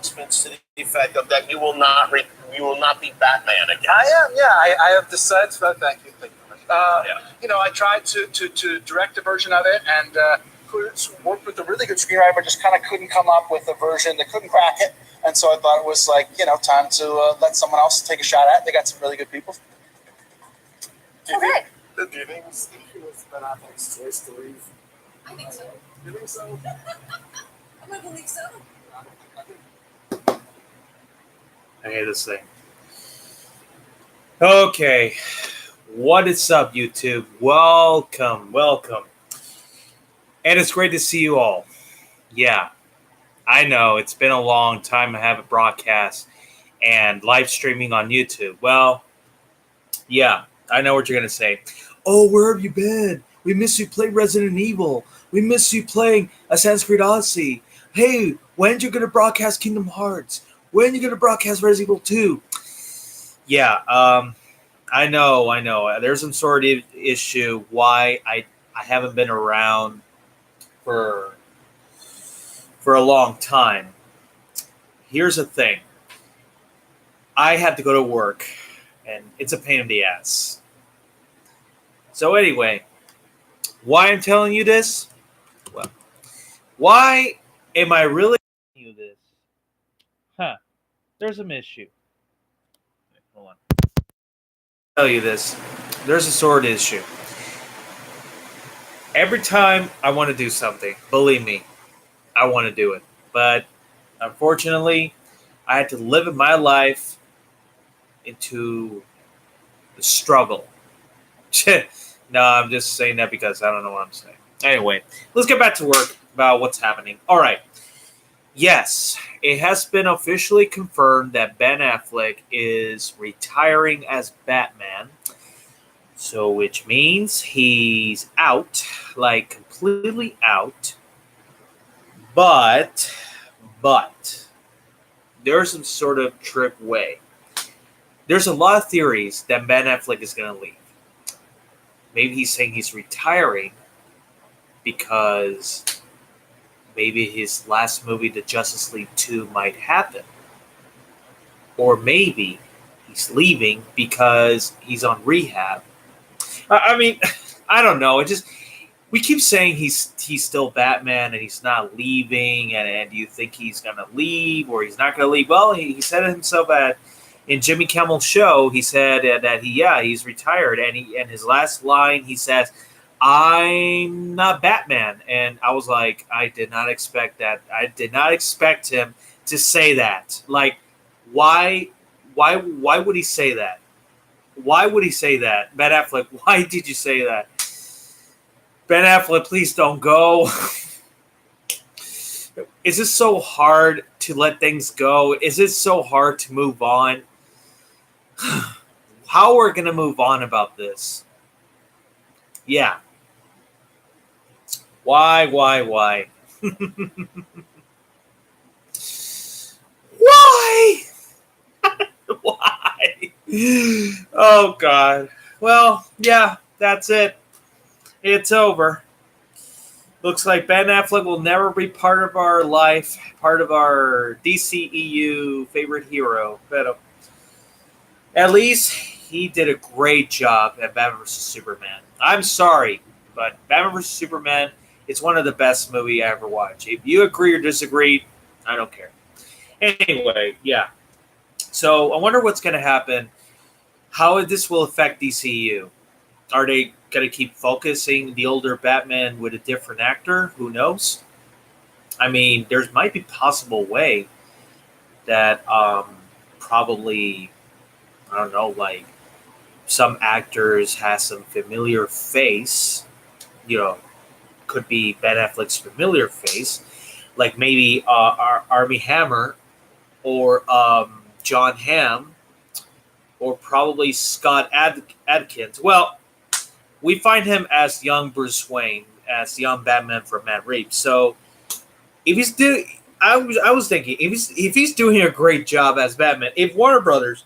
announcements to the effect of that you will not be Batman again. I am, yeah. I have decided. Thank you. I tried to direct a version of it and worked with a really good screenwriter, but just kind of couldn't come up with a version that couldn't crack it. And so I thought it was time to let someone else take a shot at it. They got some really good people. Do you think it was Ben Affleck's choice to leave? I think so. You think so? I'm going to believe so. I hate this thing. Okay. What is up, YouTube? Welcome. And it's great to see you all. Yeah, I know it's been a long time I haven't broadcast and live streaming on YouTube. Well, yeah, I know what you're going to say. Oh, where have you been? We miss you playing Resident Evil. We miss you playing Assassin's Creed Odyssey. Hey, when are you going to broadcast Kingdom Hearts? When are you going to broadcast Resident Evil 2? Yeah, I know. There's some sort of issue why I haven't been around for a long time. Here's the thing. I have to go to work, and it's a pain in the ass. So anyway, why I'm telling you this? Well, why am I really telling you this? There's an issue. Hold on. Tell you this. There's a sort of issue. Every time I want to do something, believe me, I want to do it. But unfortunately, I had to live in my life into the struggle. No, I'm just saying that because I don't know what I'm saying. Anyway, let's get back to work about what's happening. All right. Yes, it has been officially confirmed that Ben Affleck is retiring as Batman. So, which means he's out, like completely out. But, there's some sort of trick way. There's a lot of theories that Ben Affleck is going to leave. Maybe he's saying he's retiring because maybe his last movie, The Justice League 2, might happen. Or maybe he's leaving because he's on rehab. I mean, I don't know. We keep saying he's still Batman and he's not leaving. And do you think he's going to leave or he's not going to leave? Well, he said it himself in Jimmy Kimmel's show. He said that he's retired. And his last line, he says, "I'm not Batman." And I was like, I did not expect that. I did not expect him to say that. Like, why would he say that? Why would he say that? Ben Affleck, why did you say that? Ben Affleck, please don't go. Is it so hard to let things go? Is it so hard to move on? How are we going to move on about this? Yeah. Why? Why? Why? Oh, God. Well, yeah, that's it. It's over. Looks like Ben Affleck will never be part of our life, part of our DCEU favorite hero. But at least he did a great job at Batman vs. Superman. I'm sorry, but Batman vs. Superman is one of the best movies I ever watched. If you agree or disagree, I don't care. Anyway, yeah. So I wonder what's going to happen, how this will affect DCU. Are they going to keep focusing the older Batman with a different actor? Who knows? I mean, there might be possible way that probably, I don't know, like some actors has some familiar face, could be Ben Affleck's familiar face, like maybe Armie Hammer or John Hamm or probably Scott Adkins. Well, we find him as young Bruce Wayne, as young Batman from Matt Reeves. So if he's I was thinking if he's doing a great job as Batman, if Warner Brothers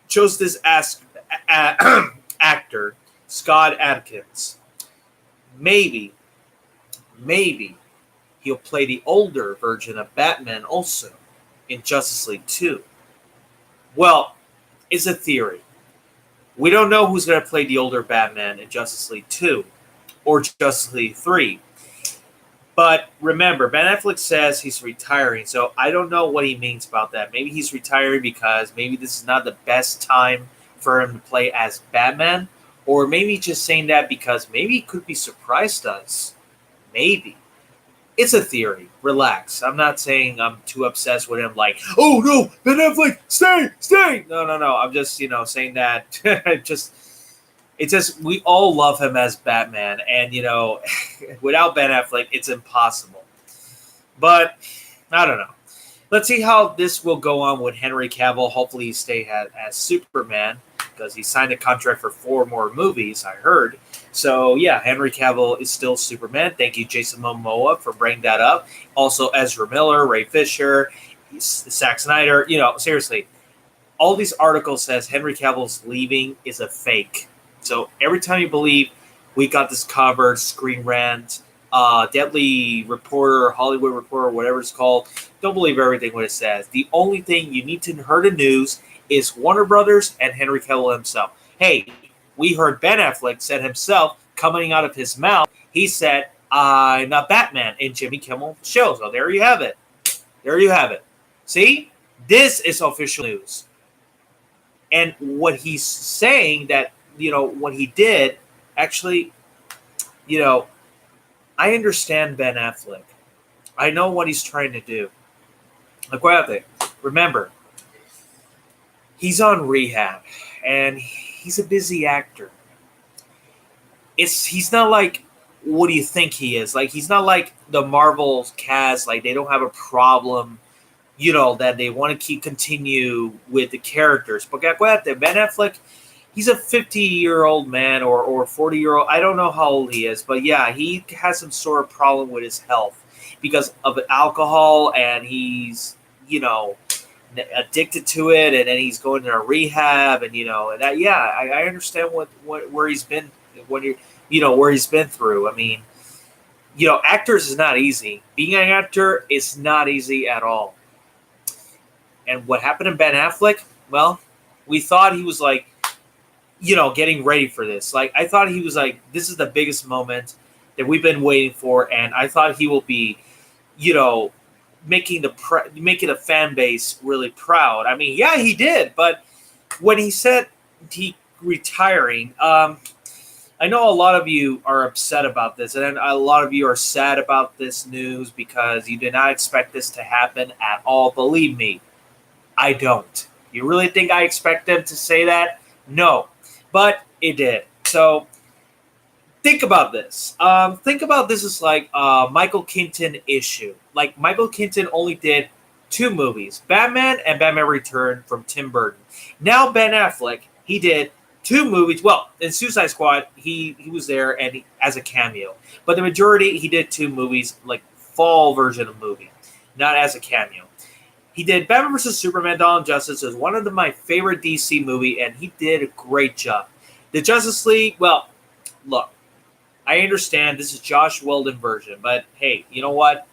chose this as actor, Scott Adkins, maybe he'll play the older version of Batman also. in Justice League 2? Well, it's a theory. We don't know who's going to play the older Batman in Justice League 2 or Justice League 3. But remember, Ben Affleck says he's retiring, so I don't know what he means about that. Maybe he's retiring because maybe this is not the best time for him to play as Batman, or maybe just saying that because maybe he could be surprised us. Maybe. It's a theory. Relax. I'm not saying I'm too obsessed with him like, oh no, Ben Affleck, stay. No. I'm just, saying that it's just we all love him as Batman, and without Ben Affleck, it's impossible. But I don't know. Let's see how this will go on with Henry Cavill. Hopefully, he stay as Superman because he signed a contract for 4 more movies. I heard. So yeah, Henry Cavill is still Superman. Thank you, Jason Momoa, for bringing that up. Also, Ezra Miller, Ray Fisher, Zack Snyder. Seriously, all these articles says Henry Cavill's leaving is a fake. So every time you believe we got this covered, Screen Rant, Deadly Reporter, Hollywood Reporter, whatever it's called, don't believe everything what it says. The only thing you need to hear the news is Warner Brothers and Henry Cavill himself. Hey, we heard Ben Affleck said himself, coming out of his mouth, he said, I'm not Batman in Jimmy Kimmel's show. So there you have it. See? This is official news. And what he's saying that, what he did, actually, I understand Ben Affleck. I know what he's trying to do. Like, what happened? Remember, he's on rehab, and he's a busy actor. He's not like, what do you think he is? Like, he's not like the Marvel cast. Like, they don't have a problem, that they want to continue with the characters. But Ben Affleck, he's a 50-year-old man or 40-year-old. I don't know how old he is, but yeah, he has some sort of problem with his health because of alcohol, and he's, addicted to it, and then he's going to a rehab, and and that. Yeah, I understand where he's been, where he's been through. I mean, actors is not easy. Being an actor is not easy at all. And what happened to Ben Affleck? Well, we thought he was like, getting ready for this. Like, I thought he was like, this is the biggest moment that we've been waiting for, and I thought he will be, making the fan base really proud. I mean, yeah, he did, but when he said he retiring, I know a lot of you are upset about this, and a lot of you are sad about this news because you did not expect this to happen at all. Believe me, I don't. You really think I expect them to say that? No, but it did. So think about this. Think about this as like a Michael Keaton issue. Like, Michael Keaton only did 2 movies, Batman and Batman Return from Tim Burton. Now Ben Affleck, he did 2 movies. Well, in Suicide Squad, he was there and as a cameo. But the majority, he did 2 movies, like fall version of movie, not as a cameo. He did Batman vs. Superman: Dawn of Justice. It was one of my favorite DC movie, and he did a great job. The Justice League, well, look, I understand this is Josh Whedon version, but hey, you know what?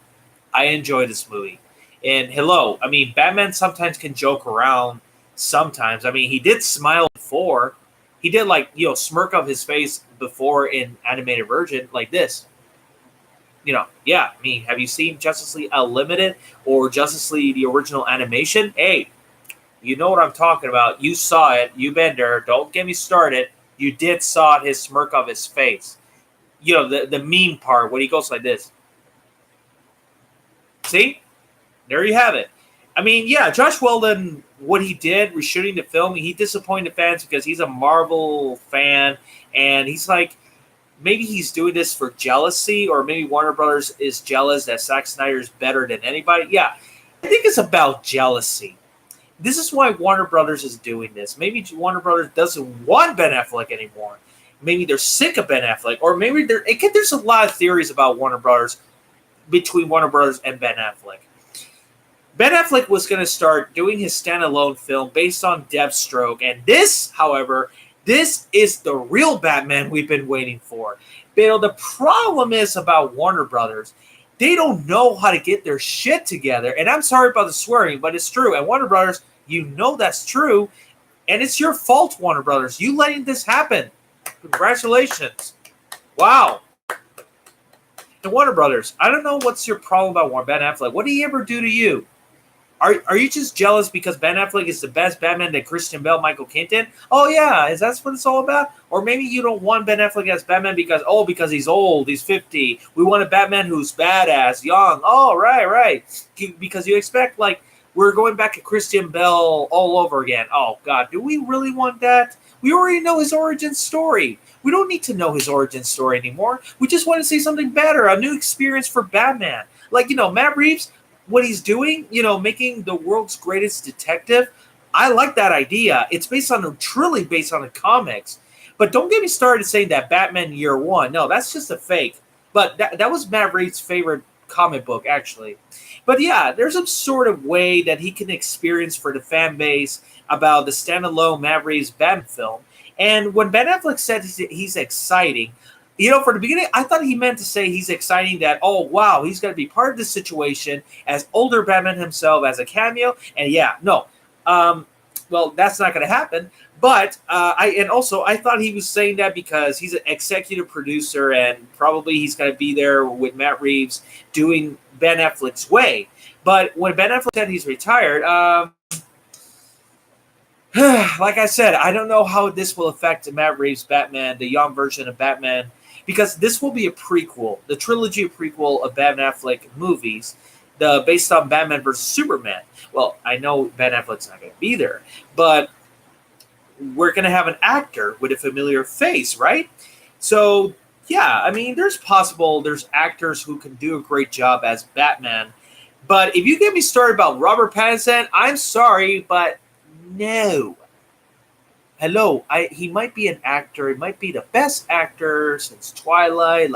I enjoy this movie. And hello, I mean, Batman sometimes can joke around. Sometimes, I mean, he did smile before. He did smirk up his face before in animated version like this. Yeah. I mean, have you seen Justice League Unlimited or Justice League the original animation? Hey, you know what I'm talking about. You saw it. You've been there. Don't get me started. You did saw his smirk of his face. The meme part when he goes like this. See? There you have it. I mean, yeah, Josh Whedon, what he did, reshooting the film, he disappointed fans because he's a Marvel fan, and he's like, maybe he's doing this for jealousy, or maybe Warner Brothers is jealous that Zack Snyder is better than anybody. Yeah, I think it's about jealousy. This is why Warner Brothers is doing this. Maybe Warner Brothers doesn't want Ben Affleck anymore. Maybe they're sick of Ben Affleck, or maybe there's a lot of theories about Warner Brothers, between Warner Brothers and Ben Affleck. Ben Affleck was going to start doing his standalone film based on Deathstroke, and this, however, this is the real Batman we've been waiting for. But the problem is about Warner Brothers They don't know how to get their shit together. And I'm sorry about the swearing, but it's true. And Warner Brothers, you know that's true. And it's your fault, Warner Brothers. You letting this happen. Congratulations. Wow. And Warner Brothers, I don't know what's your problem about Ben Affleck. What did he ever do to you? Are you just jealous because Ben Affleck is the best Batman than Christian Bale, Michael Keaton? Oh yeah, is that what it's all about? Or maybe you don't want Ben Affleck as Batman because he's old, he's 50. We want a Batman who's badass, young. Oh right, because you expect like we're going back to Christian Bale all over again. Oh God, do we really want that? We already know his origin story. We don't need to know his origin story anymore. We just want to see something better, a new experience for Batman. Like Matt Reeves. What he's doing, making the world's greatest detective, I like that idea. It's truly based on the comics. But don't get me started saying that Batman Year One. No, that's just a fake. But that was Matt Reeves' favorite comic book, actually. But yeah, there's some sort of way that he can experience for the fan base about the standalone Matt Reeves Batman film. And when Ben Affleck said he's exciting, for the beginning, I thought he meant to say he's exciting that, oh, wow, he's going to be part of this situation as older Batman himself as a cameo. And well, that's not going to happen. But I thought he was saying that because he's an executive producer and probably he's going to be there with Matt Reeves doing Ben Affleck's way. But when Ben Affleck said he's retired, like I said, I don't know how this will affect Matt Reeves' Batman, the young version of Batman. Because this will be a prequel, the trilogy of prequel of Ben Affleck movies, based on Batman vs. Superman. Well, I know Ben Affleck's not going to be there, but we're going to have an actor with a familiar face, right? So, yeah, I mean, there's actors who can do a great job as Batman. But if you get me started about Robert Pattinson, I'm sorry, but no. Hello, he might be an actor. He might be the best actor since Twilight,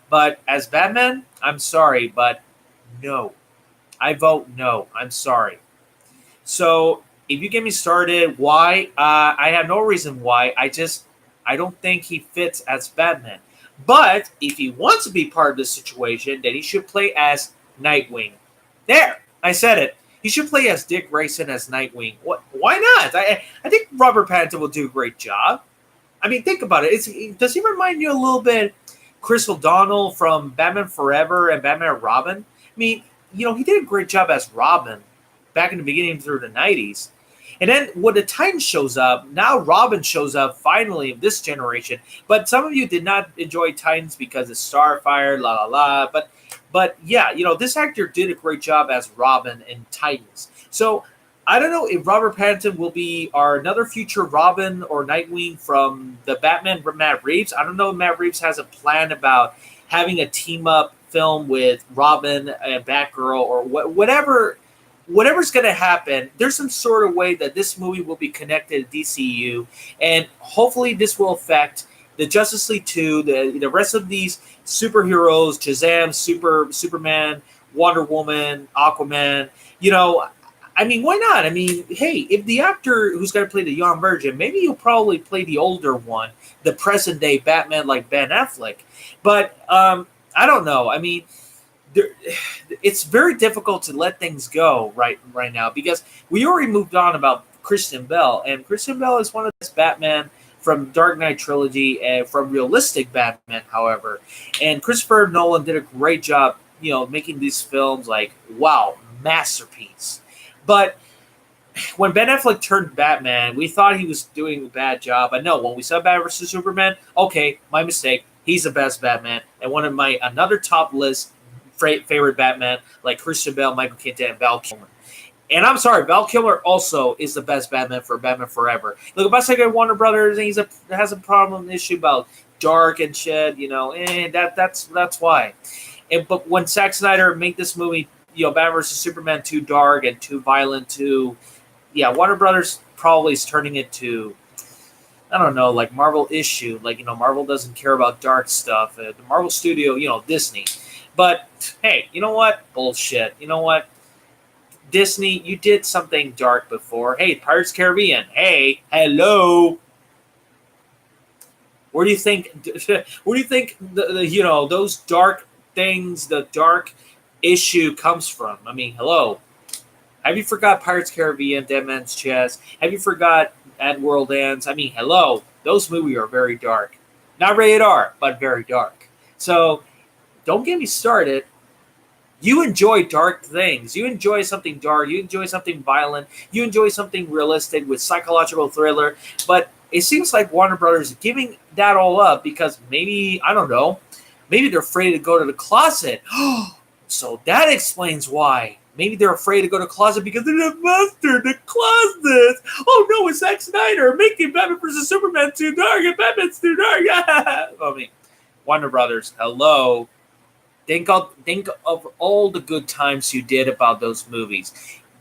But as Batman, I'm sorry, but no. I vote no. I'm sorry. So if you get me started, why? I have no reason why. I don't think he fits as Batman. But if he wants to be part of this situation, then he should play as Nightwing. There, I said it. He should play as Dick Grayson as Nightwing. Why not? I think Robert Pattinson will do a great job. I mean, think about it. Does he remind you a little bit Chris O'Donnell from Batman Forever and Batman and Robin? I mean, he did a great job as Robin back in the beginning through the 90s. And then when the Titan shows up, now Robin shows up finally in this generation. But some of you did not enjoy Titans because of Starfire, But yeah, this actor did a great job as Robin in Titans. So I don't know if Robert Pattinson will be another future Robin or Nightwing from the Batman from Matt Reeves. I don't know if Matt Reeves has a plan about having a team-up film with Robin and Batgirl or whatever's going to happen. There's some sort of way that this movie will be connected to DCU, and hopefully this will affect the Justice League 2, the rest of these superheroes, Shazam, Superman, Wonder Woman, Aquaman. I mean, why not? I mean, hey, if the actor who's going to play the young version, maybe he'll probably play the older one, the present day Batman like Ben Affleck. But I don't know. I mean, it's very difficult to let things go right now because we already moved on about Christian Bale, and Christian Bale is one of the best Batman from Dark Knight trilogy and from realistic Batman, however. And Christopher Nolan did a great job, making these films like, wow, masterpiece. But when Ben Affleck turned Batman, we thought he was doing a bad job. But no, when we saw Batman vs. Superman, okay, my mistake. He's the best Batman. And one of my another top list favorite Batman, like Christian Bale, Michael Keaton, and Val Kilmer. And I'm sorry, Val Kilmer also is the best Batman for Batman Forever. Look, if I say Warner Brothers, and has a problem issue about dark and shit, that's why. But when Zack Snyder made this movie, Batman vs. Superman too dark and too violent, Warner Brothers probably is turning it to, I don't know, like Marvel issue. Like, Marvel doesn't care about dark stuff. The Marvel studio, Disney. But, hey, you know what? Bullshit. You know what? Disney, you did something dark before. Hey, Pirates of the Caribbean. Hey, hello. Where do you think those dark things the dark issue comes from. I mean, hello. Have you forgot Pirates Caribbean, Dead Man's Chest? Have you forgot At World Ends? I mean, hello. Those movies are very dark. Not rated R, but very dark. So don't get me started. You enjoy dark things. You enjoy something dark. You enjoy something violent. You enjoy something realistic with psychological thriller. But it seems like Warner Brothers is giving that all up because maybe, I don't know, maybe they're afraid to go to the closet. So that explains why. Maybe they're afraid to go to the closet because they're the master in the closet. Oh no, it's Zack Snyder making Batman vs. Superman too dark and Batman's too dark. I mean, Warner Brothers, hello. Think of all the good times you did about those movies.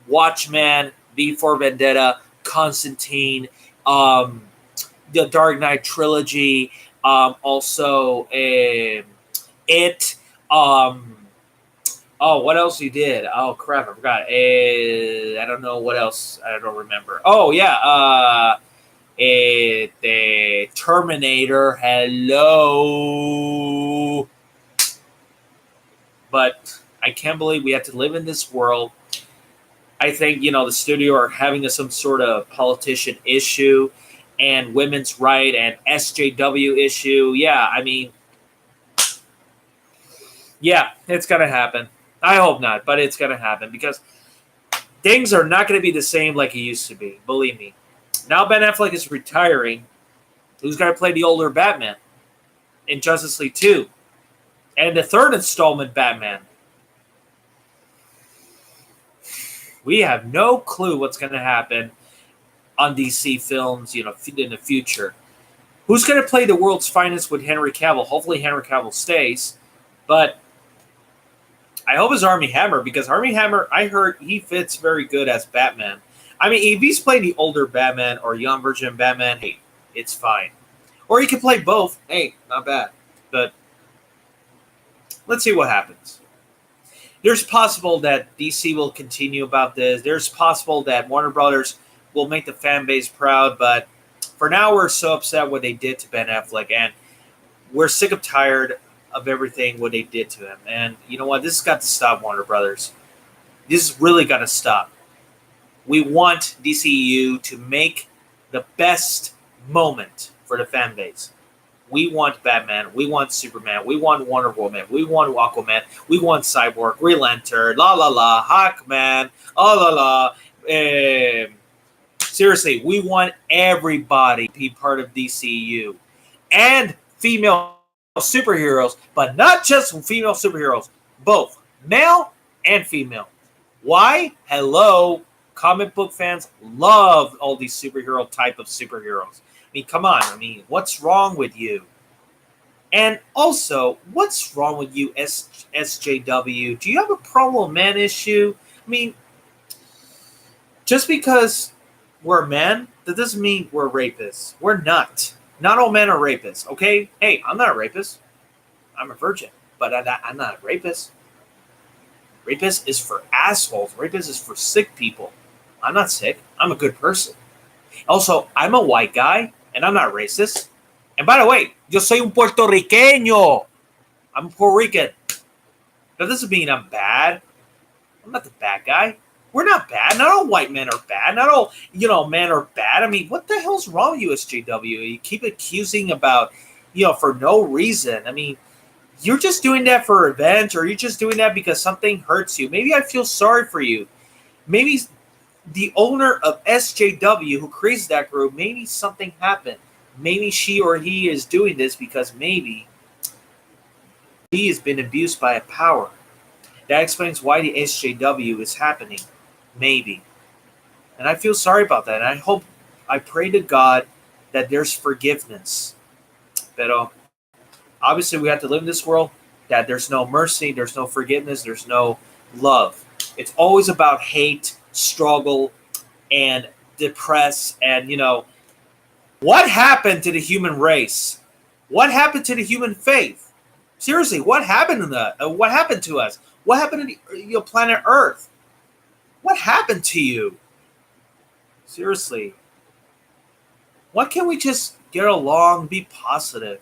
Watchmen, V for Vendetta, Constantine, the Dark Knight trilogy, also It. Oh, what else you did? Oh crap, I forgot. I don't know what else. I don't remember. Oh yeah, the Terminator. Hello. But I can't believe we have to live in this world. I think, the studio are having some sort of politician issue and women's right and SJW issue. Yeah, I mean, yeah, it's going to happen. I hope not, but it's going to happen because things are not going to be the same like it used to be. Believe me. Now Ben Affleck is retiring. Who's going to play the older Batman in Justice League 2? And the third installment, Batman. We have no clue what's going to happen on DC films, in the future. Who's going to play the world's finest with Henry Cavill? Hopefully Henry Cavill stays. But I hope it's Armie Hammer because Armie Hammer, I heard he fits very good as Batman. I mean, if he's playing the older Batman or young version of Batman, hey, it's fine. Or he can play both. Hey, not bad. But let's see what happens. There's possible that DC will continue about this. There's possible that Warner Brothers will make the fan base proud. But for now, we're so upset what they did to Ben Affleck. And we're sick of tired of everything what they did to him. And you know what? This has got to stop, Warner Brothers. This has really got to stop. We want DCEU to make the best moment for the fan base. We want Batman. We want Superman. We want Wonder Woman. We want Aquaman. We want Cyborg, Green Lantern, La La La, Hawkman, oh la la. Seriously, we want everybody to be part of DCU. And female superheroes, but not just female superheroes. Both male and female. Why? Hello. Comic book fans love all these superhero type of superheroes. I mean, come on. I mean, what's wrong with you? And also, what's wrong with you, SJW? Do you have a problem man issue? I mean, just because we're men, that doesn't mean we're rapists. We're not. Not all men are rapists, okay? Hey, I'm not a rapist. I'm a virgin, but I'm not a rapist. Rapist is for assholes. Rapist is for sick people. I'm not sick. I'm a good person. Also, I'm a white guy, and I'm not racist. And by the way, yo soy un puertorriqueño. I'm Puerto Rican. That doesn't mean I'm bad. I'm not the bad guy. We're not bad. Not all white men are bad. Not all, men are bad. I mean, what the hell's wrong with you, SJW? You keep accusing about, for no reason. I mean, you're just doing that for revenge, or you're just doing that because something hurts you. Maybe I feel sorry for you. Maybe the owner of SJW, who creates that group, maybe something happened. Maybe she or he is doing this because maybe he has been abused by a power. That explains why the SJW is happening. Maybe. And I feel sorry about that. And I pray to God that there's forgiveness. But obviously we have to live in this world that there's no mercy, there's no forgiveness, there's no love. It's always about hate, struggle, and depress. And, what happened to the human race? What happened to the human faith? Seriously, what happened to that? What happened to us? What happened to the planet Earth? What happened to you? Seriously. Why can't we just get along, be positive?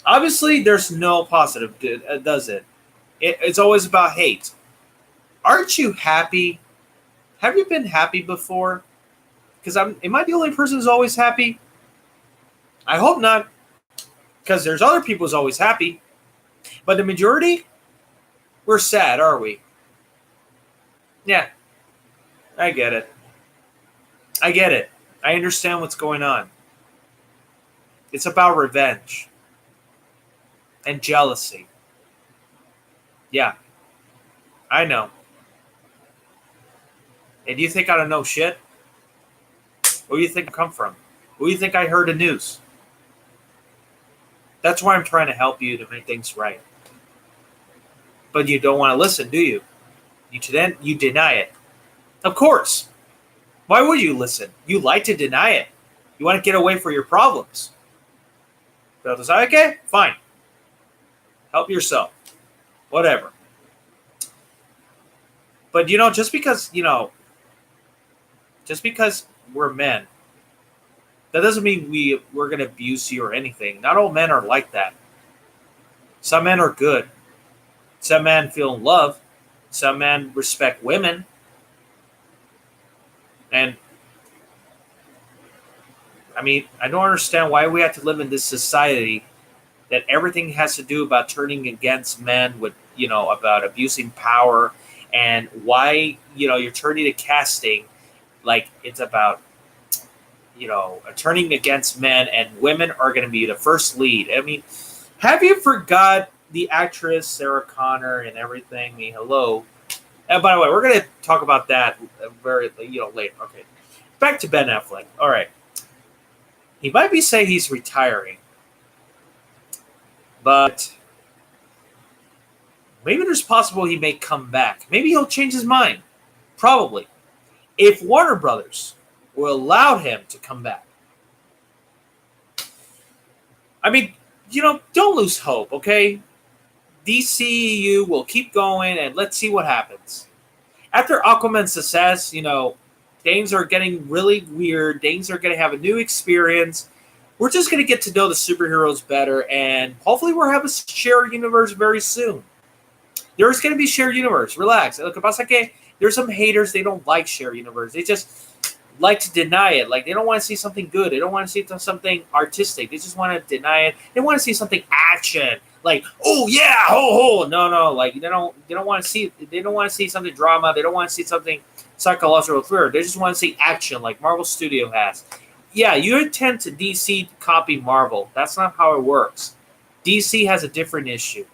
Obviously, there's no positive, does it? It's always about hate. Aren't you happy? Have you been happy before? Because am I the only person who's always happy? I hope not. Because there's other people who's always happy. But the majority, we're sad, are we? Yeah, I get it. I get it. I understand what's going on. It's about revenge and jealousy. Yeah, I know. And you think I don't know shit? Where do you think I come from? Where do you think I heard the news? That's why I'm trying to help you to make things right. But you don't want to listen, do you? You deny it. Of course. Why would you listen? You like to deny it. You want to get away from your problems. So it's like, okay, fine. Help yourself. Whatever. But just because we're men, that doesn't mean we're going to abuse you or anything. Not all men are like that. Some men are good. Some men feel love. Some men respect women. And, I don't understand why we have to live in this society that everything has to do about turning against men with, about abusing power, and why, you're turning to casting like it's about, turning against men, and women are going to be the first lead. Have you forgot the actress Sarah Connor and everything? Hello. And by the way, we're going to talk about that very, later. Okay. Back to Ben Affleck. All right. He might be saying he's retiring, but maybe there's possible he may come back. Maybe he'll change his mind. Probably. If Warner Brothers will allow him to come back. Don't lose hope, okay? DCEU will keep going, and let's see what happens. After Aquaman's success, things are getting really weird. Things are going to have a new experience. We're just going to get to know the superheroes better, and hopefully we'll have a shared universe very soon. There's going to be shared universe. Relax. Lo que pasa que there's some haters. They don't like shared universe. They just like to deny it. Like, they don't want to see something good. They don't want to see something artistic. They just want to deny it. They want to see something action. Like, oh yeah, ho ho. No. Like, they don't want to see. They don't want to see something drama. They don't want to see something psychological thriller. They just want to see action, like Marvel Studio has. Yeah, you intend to DC copy Marvel. That's not how it works. DC has a different issue.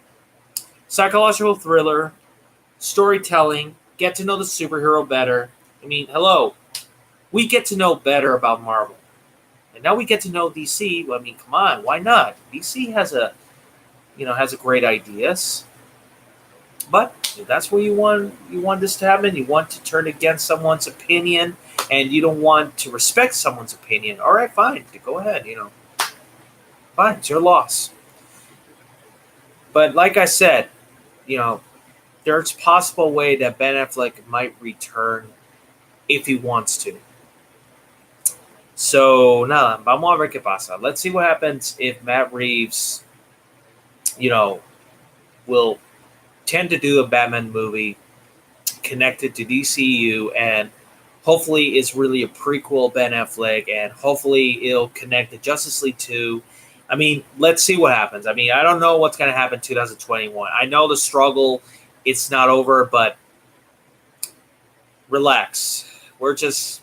Psychological thriller, storytelling, get to know the superhero better. Hello. We get to know better about Marvel. And now we get to know DC. Come on, why not? DC has great ideas. But if that's what you want this to happen, you want to turn against someone's opinion, and you don't want to respect someone's opinion, all right, fine. Go ahead, Fine, it's your loss. But like I said, there's a possible way that Ben Affleck might return if he wants to. So, nada, vamos a ver qué pasa. Let's see what happens if Matt Reeves, will tend to do a Batman movie connected to DCU, and hopefully it's really a prequel Ben Affleck, and hopefully it'll connect to Justice League 2. Let's see what happens. I don't know what's going to happen in 2021. I know the struggle, it's not over, but relax. We're just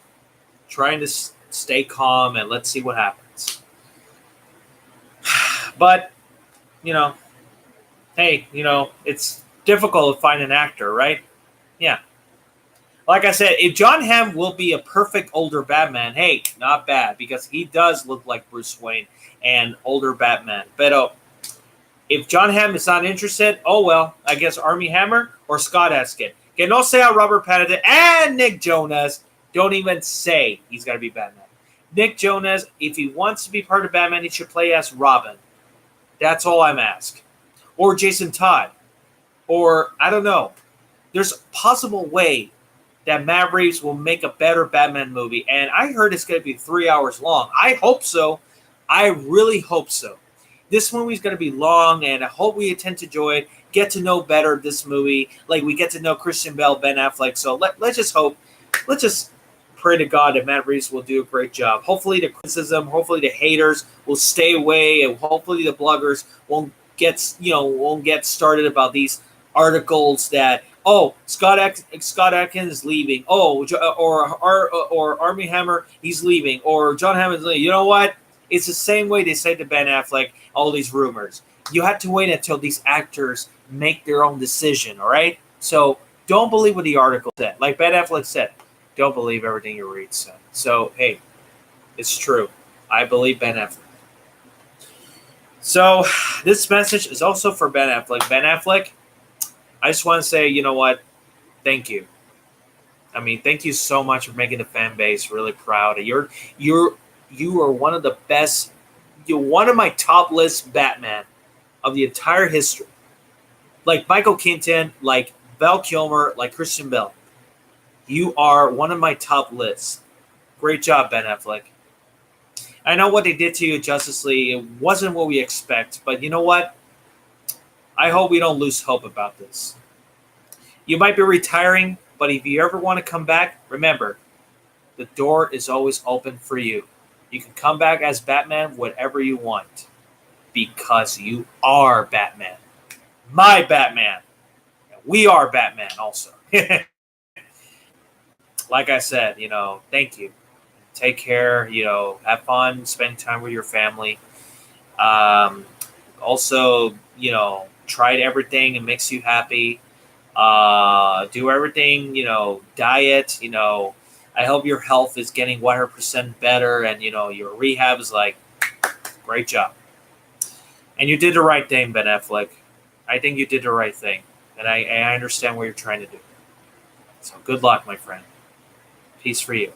trying to stay calm, and let's see what happens. But, hey, it's difficult to find an actor, right? Yeah. Like I said, if John Hamm will be a perfect older Batman, hey, not bad, because he does look like Bruce Wayne and older Batman. But if John Hamm is not interested, oh well, I guess Armie Hammer or Scott Eskin. Que no sea Robert Pattinson and Nick Jonas. Don't even say he's got to be Batman. Nick Jonas, if he wants to be part of Batman, he should play as Robin. That's all I'm asking. Or Jason Todd. Or, I don't know. There's a possible way that Matt Reeves will make a better Batman movie. And I heard it's going to be 3 hours long. I hope so. I really hope so. this movie's going to be long, and I hope we attend to enjoy it, get to know better this movie, like we get to know Christian Bale, Ben Affleck. So let's just hope, let's just pray to God that Matt Reeves will do a great job. Hopefully the criticism, hopefully the haters will stay away, and hopefully the bloggers won't get started about these articles that, oh, Scott Adkins is leaving, oh, or Armie Hammer, he's leaving, or John Hammond's leaving. You know what? It's the same way they say to Ben Affleck, all these rumors. You have to wait until these actors make their own decision, all right? So don't believe what the article said. Like Ben Affleck said, don't believe everything you read. So hey, it's true. I believe Ben Affleck. So this message is also for Ben Affleck. Ben Affleck, I just want to say, you know what? Thank you. I mean, thank you so much for making the fan base really proud. You are one of the best. You're one of my top list Batman of the entire history. Like Michael Keaton, like Val Kilmer, like Christian Bale. You are one of my top lists. Great job, Ben Affleck. I know what they did to you, Justice League. It wasn't what we expect, but you know what? I hope we don't lose hope about this. You might be retiring, but if you ever want to come back, remember, the door is always open for you. You can come back as Batman whatever you want, because you are Batman. My Batman. We are Batman also. Like I said, thank you. Take care, have fun, spend time with your family. Also, try everything that makes you happy. Do everything, diet, I hope your health is getting 100% better, and, your rehab is like, great job. And you did the right thing, Ben Affleck. I think you did the right thing. And I understand what you're trying to do. So good luck, my friend. Peace for you.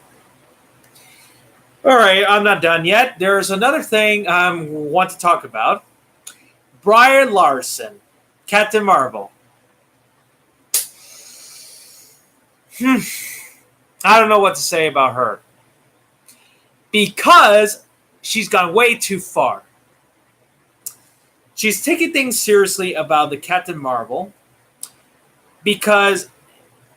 All right, I'm not done yet. There's another thing I want to talk about. Brie Larson, Captain Marvel. I don't know what to say about her. Because she's gone way too far. She's taking things seriously about the Captain Marvel because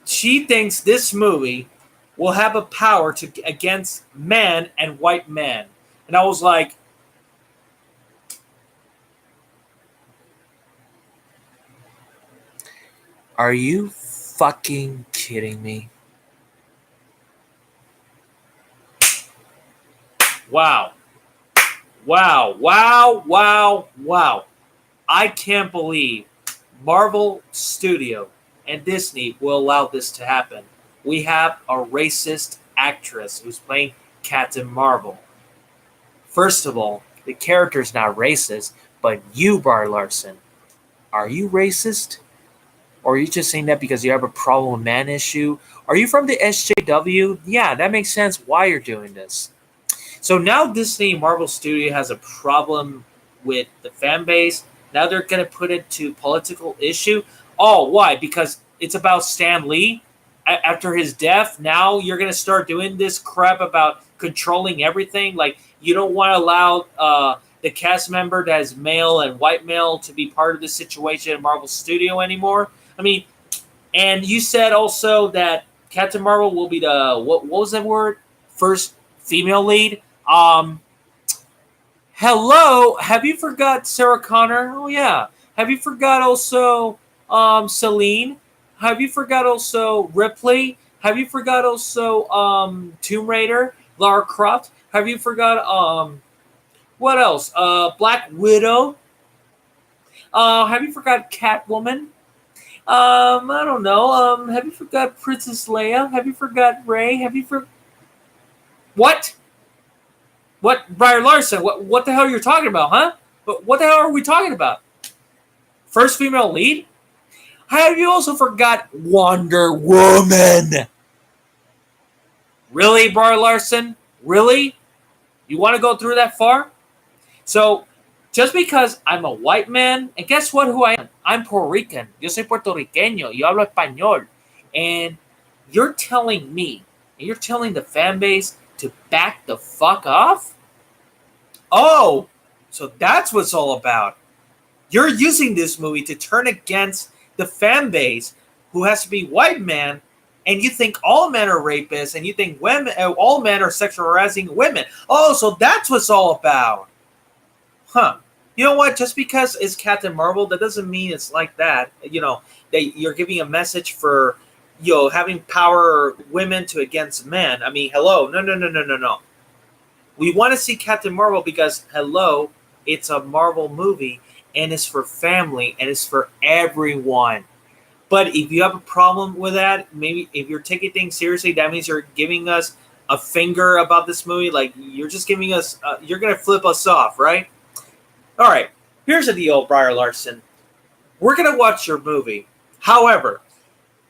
she thinks this movie will have a power against men and white men. And I was like, are you fucking kidding me? Wow. I can't believe Marvel Studio and Disney will allow this to happen. We have a racist actress who's playing Captain Marvel. First of all, the character's not racist, but you, Brie Larson, are you racist? Or are you just saying that because you have a problem with man issue? Are you from the SJW? Yeah, that makes sense why you're doing this. So now Disney Marvel Studio has a problem with the fan base. Now they're going to put it to political issue. Oh, why? Because it's about Stan Lee after his death. Now you're going to start doing this crap about controlling everything. Like you don't want to allow the cast member that is male and white male to be part of the situation in Marvel Studio anymore. I mean, and you said also that Captain Marvel will be the, what was that word? First female lead. Hello, have you forgot Sarah Connor? Oh yeah. Have you forgot also Celine? Have you forgot also Ripley? Have you forgot also Tomb Raider, Lara Croft? Have you forgot what else? Black Widow? Have you forgot Catwoman? I don't know. Have you forgot Princess Leia? Have you forgot Rey? Have you What? What, Brie Larson? What the hell are you talking about, huh? What the hell are we talking about? First female lead? Have you also forgot Wonder Woman? Really, Brie Larson? Really? You want to go through that far? So, just because I'm a white man, and guess what? Who I am? I'm Puerto Rican. Yo soy puertorriqueño. Yo hablo español. And you're telling me, and you're telling the fan base to back the fuck off? Oh, So that's what it's all about. You're using this movie to turn against the fan base who has to be white men, and you think all men are rapists, and you think women, all men are sexual harassing women. Oh, so that's what it's all about. Huh. You know what? Just because it's Captain Marvel, that doesn't mean it's like that. That you're giving a message for, having power women to against men. I mean, hello. No, no, no, no, no, no. We want to see Captain Marvel because, hello, it's a Marvel movie, and it's for family, and it's for everyone. But if you have a problem with that, maybe if you're taking things seriously, that means you're giving us a finger about this movie. Like, you're just giving us, you're going to flip us off, right? All right, here's the deal, Briar Larson. We're going to watch your movie. However,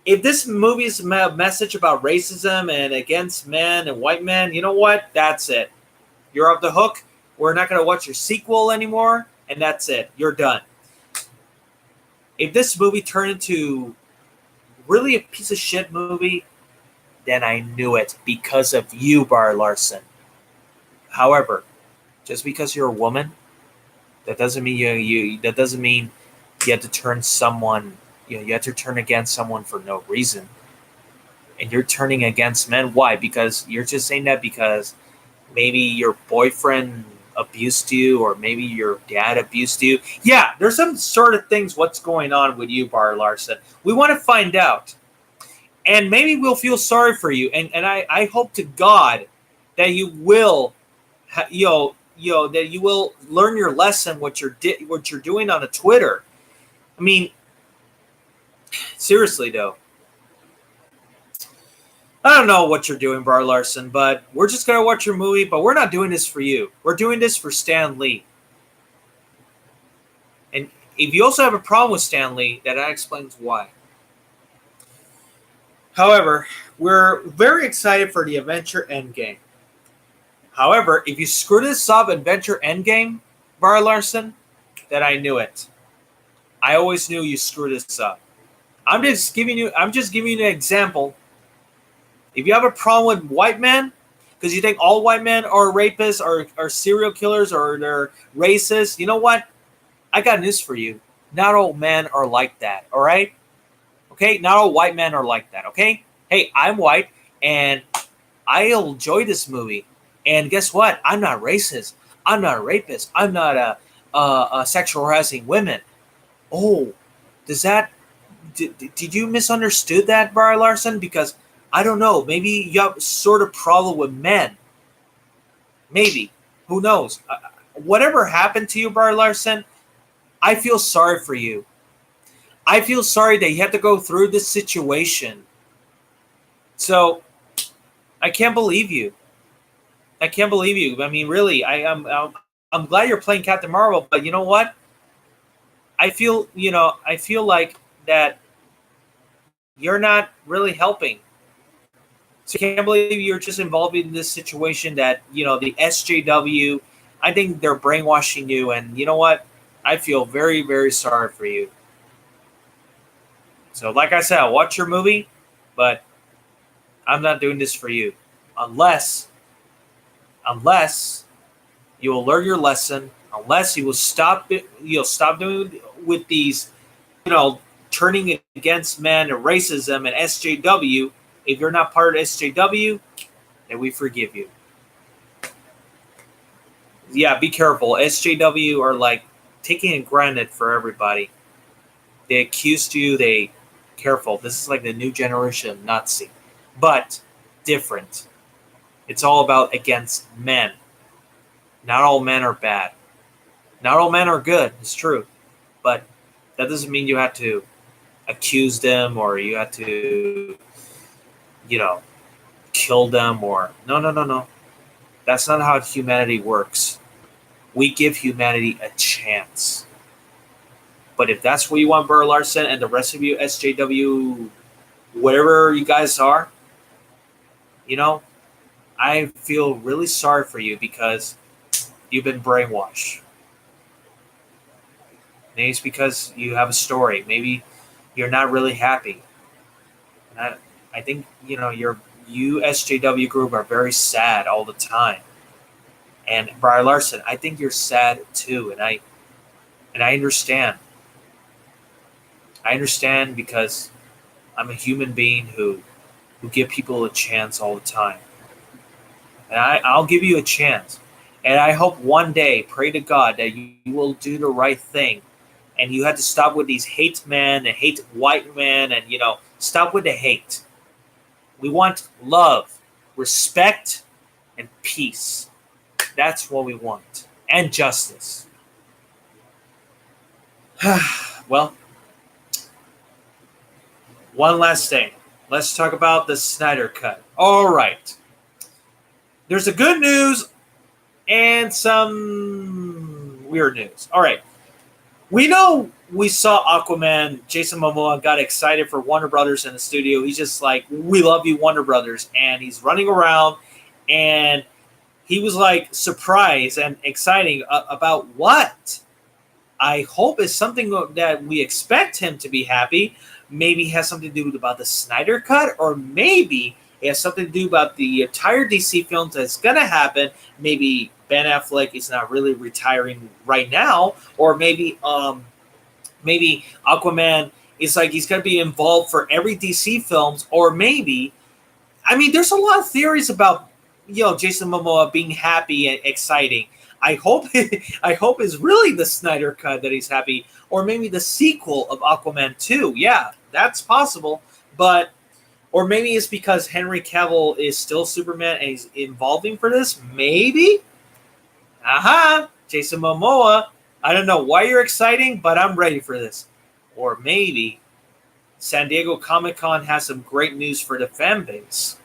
if this movie is a message about racism and against men and white men, you know what? That's it. You're off the hook. We're not going to watch your sequel anymore, and that's it. You're done. If this movie turned into really a piece of shit movie, then I knew it because of you, Briar Larson. However, just because you're a woman, that doesn't mean you have to turn someone. You have to turn against someone for no reason. And you're turning against men. Why? Because you're just saying that because maybe your boyfriend abused you, or maybe your dad abused you. Yeah, there's some sort of things what's going on with you, Briar Larson. We want to find out. And maybe we'll feel sorry for you. And I hope to God that you will, that you will learn your lesson, what you're doing on the Twitter. I mean, seriously though, I don't know what you're doing, Briar Larson, but we're just gonna watch your movie. But we're not doing this for you. We're doing this for Stan Lee. And if you also have a problem with Stan Lee, that explains why. However, we're very excited for the Adventure Endgame. However, if you screw this up, Adventure Endgame, Briar Larson, then I knew it. I always knew you screwed this up. I'm just giving you an example. If you have a problem with white men, because you think all white men are rapists or are serial killers or they're racist, you know what? I got news for you. Not all men are like that, all right? Okay? Not all white men are like that, okay? Hey, I'm white, and I enjoy this movie. And guess what? I'm not racist. I'm not a rapist. I'm not a sexual harassing women. Oh, did you misunderstood that, Briar Larson? Because I don't know. Maybe you have sort of problem with men. Maybe. Who knows? Whatever happened to you, Briar Larson, I feel sorry for you. I feel sorry that you had to go through this situation. So, I can't believe you. I can't believe you. I mean, really, I'm glad you're playing Captain Marvel, but you know what? I feel like that you're not really helping. So I can't believe you're just involved in this situation that, the SJW, I think they're brainwashing you. And you know what? I feel very, very sorry for you. So like I said, I'll watch your movie, but I'm not doing this for you. Unless you will learn your lesson, unless you will stop doing with these, turning against men and racism and SJW. If you're not part of SJW, then we forgive you. Yeah, be careful. SJW are like taking it granted for everybody. They accused you. Careful. This is like the new generation of Nazi, but different. It's all about against men. Not all men are bad. Not all men are good. It's true, but that doesn't mean you have to accuse them or you have to, kill them or no. That's not how humanity works. We give humanity a chance. But if that's what you want, Briar Larson, and the rest of you, SJW, whatever you guys are, I feel really sorry for you because you've been brainwashed. Maybe it's because you have a story. Maybe you're not really happy. And I think, you SJW group are very sad all the time. And Brie Larson, I think you're sad too, and I understand. I understand because I'm a human being who give people a chance all the time. And I'll give you a chance. And I hope one day, pray to God, that you will do the right thing. And you have to stop with these hate men and hate white men and, stop with the hate. We want love, respect, and peace. That's what we want. And justice. Well, one last thing. Let's talk about the Snyder Cut. All right. There's a good news and some weird news. All right. We know we saw Aquaman. Jason Momoa got excited for Warner Brothers in the studio. He's just like, we love you, Warner Brothers. And he's running around and he was like surprised and exciting about what? I hope it's something that we expect him to be happy. Maybe it has something to do about the Snyder Cut, or maybe it has something to do about the entire DC films that's going to happen. Maybe Ben Affleck is not really retiring right now, or maybe Aquaman is like he's going to be involved for every DC films, or maybe, there's a lot of theories about Jason Momoa being happy and exciting. I hope it's really the Snyder Cut that he's happy, or maybe the sequel of Aquaman 2. Yeah, that's possible, but. Or maybe it's because Henry Cavill is still Superman and he's involving for this. Maybe. Aha! Jason Momoa. I don't know why you're exciting, but I'm ready for this. Or maybe San Diego Comic-Con has some great news for the fan base.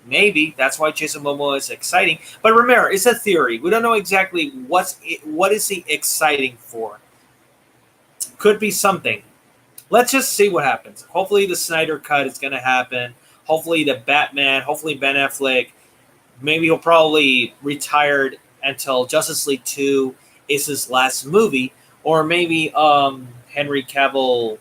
Maybe. That's why Jason Momoa is exciting. But remember, it's a theory. We don't know exactly what is he exciting for. Could be something. Let's just see what happens. Hopefully the Snyder Cut is going to happen. Hopefully the Batman, hopefully Ben Affleck, maybe he'll probably retire until Justice League 2 is his last movie. Or maybe Henry Cavill,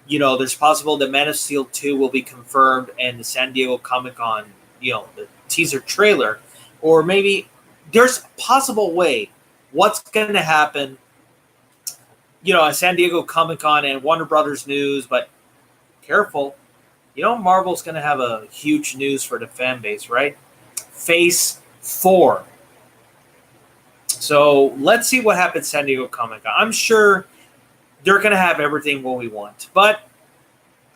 there's possible that Man of Steel 2 will be confirmed in the San Diego Comic-Con, the teaser trailer. Or maybe there's a possible way what's going to happen at San Diego Comic-Con and Warner Brothers news, but careful. Marvel's going to have a huge news for the fan base, right? Phase 4. So let's see what happens at San Diego Comic-Con. I'm sure they're going to have everything what we want, but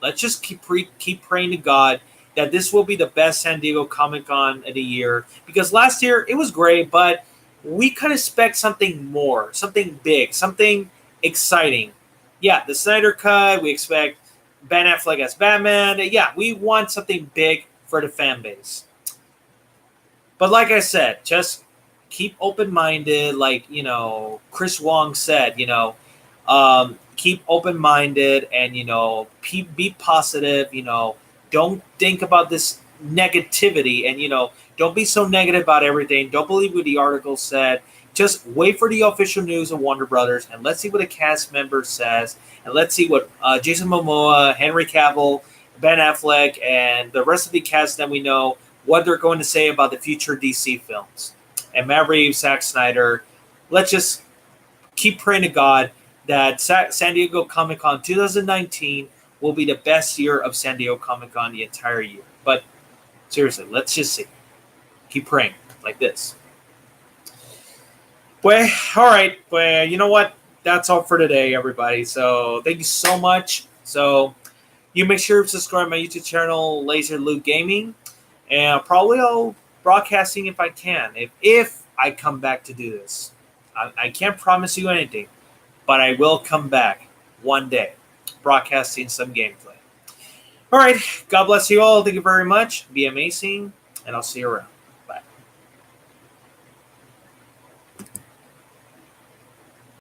let's just keep praying to God that this will be the best San Diego Comic-Con of the year, because last year it was great, but we kind of expect something more, something big, something exciting. Yeah, the Snyder Cut, we expect Ben Affleck as Batman. Yeah, we want something big for the fan base. But like I said, just keep open-minded. Like, Chris Wong said, keep open-minded and, be positive. Don't think about this negativity and, don't be so negative about everything. Don't believe what the article said. Just wait for the official news of Warner Brothers, and let's see what a cast member says, and let's see what Jason Momoa, Henry Cavill, Ben Affleck, and the rest of the cast that we know, what they're going to say about the future DC films. And Matt Reeves, Zack Snyder, let's just keep praying to God that San Diego Comic-Con 2019 will be the best year of San Diego Comic-Con the entire year. But seriously, let's just see. Keep praying like this. Well, all right. Well, you know what? That's all for today, everybody. So thank you so much. So you make sure to subscribe to my YouTube channel, Laser Luke Gaming, and probably I'll broadcasting if I can, if I come back to do this. I can't promise you anything, but I will come back one day, broadcasting some gameplay. All right. God bless you all. Thank you very much. Be amazing, and I'll see you around.